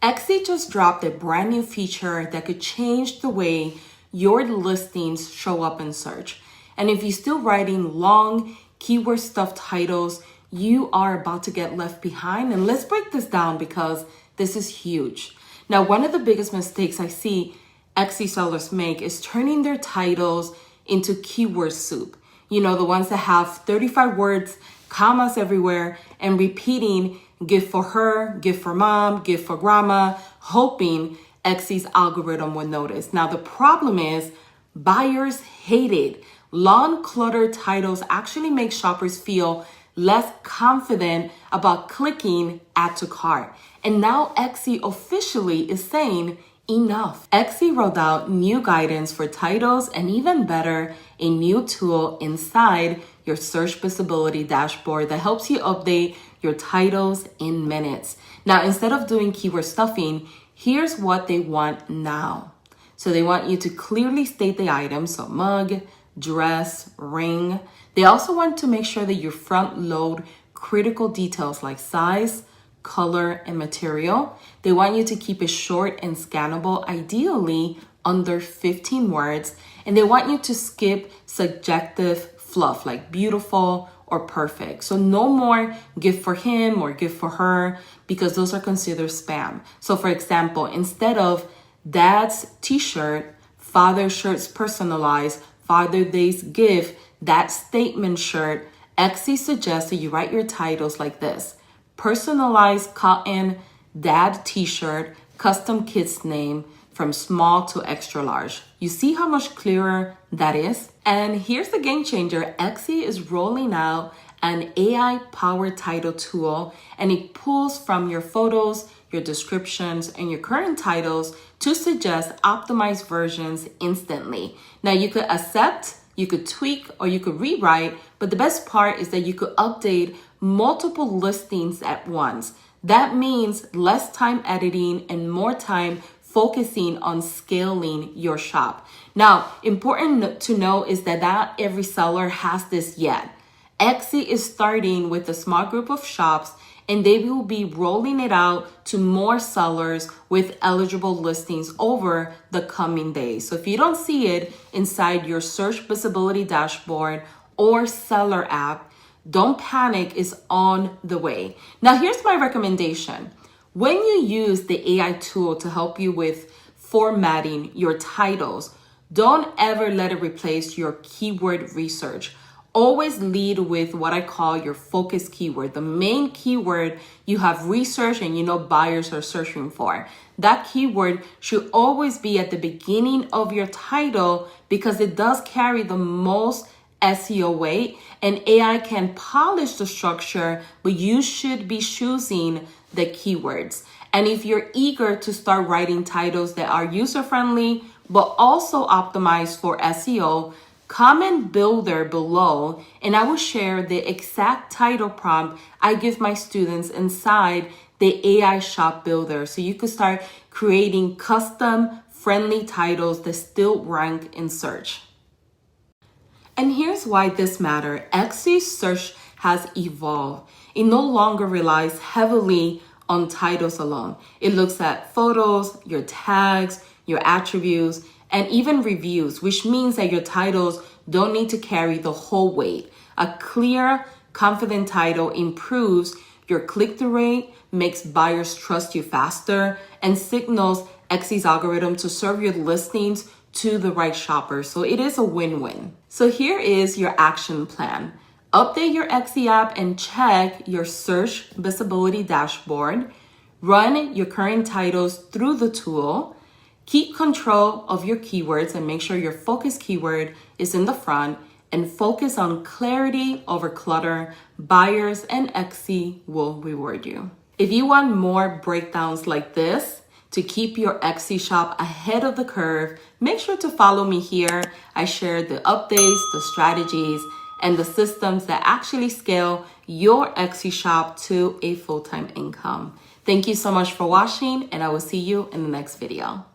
Etsy just dropped a brand new feature that could change the way your listings show up in search. And if you're still writing long keyword stuffed titles, you are about to get left behind. And let's break this down because this is huge. Now, one of the biggest mistakes I see Etsy sellers make is turning their titles into keyword soup. You know, the ones that have 35 words, commas everywhere, and repeating gift for her, gift for mom, gift for grandma, hoping Etsy's algorithm will notice. Now, the problem is buyers hate it. Long, cluttered titles actually make shoppers feel less confident about clicking add to cart. And now Etsy officially is saying enough. Etsy rolled out new guidance for titles and even better, a new tool inside your search visibility dashboard that helps you update your titles in minutes. Now, instead of doing keyword stuffing, here's what they want now. So they want you to clearly state the item, so mug, dress, ring. They also want to make sure that you front load critical details like size, color, and material. They want you to keep it short and scannable, ideally under 15 words. And they want you to skip subjective fluff like beautiful or perfect. So no more gift for him or gift for her, because those are considered spam. So for example, instead of dad's t-shirt, father's shirts personalized, Father's Day's gift, that statement shirt, Etsy suggests that you write your titles like this: personalized cotton dad t-shirt, custom kid's name, from small to extra large. You see how much clearer that is? And here's the game changer. Etsy is rolling out an AI-powered title tool, and it pulls from your photos, your descriptions, and your current titles to suggest optimized versions instantly. Now, you could accept, you could tweak, or you could rewrite, but the best part is that you could update multiple listings at once. That means less time editing and more time focusing on scaling your shop. Now, important to know is that not every seller has this yet. Etsy is starting with a small group of shops, and they will be rolling it out to more sellers with eligible listings over the coming days. So if you don't see it inside your search visibility dashboard or seller app, don't panic, it's on the way. Now, here's my recommendation. When you use the AI tool to help you with formatting your titles, don't ever let it replace your keyword research. Always lead with what I call your focus keyword, the main keyword you have researched and you know buyers are searching for. That keyword should always be at the beginning of your title because it does carry the most SEO weight, and AI can polish the structure, but you should be choosing the keywords. And if you're eager to start writing titles that are user-friendly, but also optimized for SEO, comment builder below, and I will share the exact title prompt I give my students inside the AI shop builder. So you could start creating custom friendly titles that still rank in search. And here's why this matters. Etsy's search has evolved. It no longer relies heavily on titles alone. It looks at photos, your tags, your attributes, and even reviews, which means that your titles don't need to carry the whole weight. A clear, confident title improves your click-through rate, makes buyers trust you faster, and signals Etsy's algorithm to serve your listings to the right shoppers. So it is a win-win. So here is your action plan. Update your Etsy app and check your search visibility dashboard. Run your current titles through the tool. Keep control of your keywords and make sure your focus keyword is in the front, and focus on clarity over clutter. Buyers and Etsy will reward you. If you want more breakdowns like this to keep your Etsy shop ahead of the curve, make sure to follow me here. I share the updates, the strategies, and the systems that actually scale your Etsy shop to a full-time income. Thank you so much for watching, and I will see you in the next video.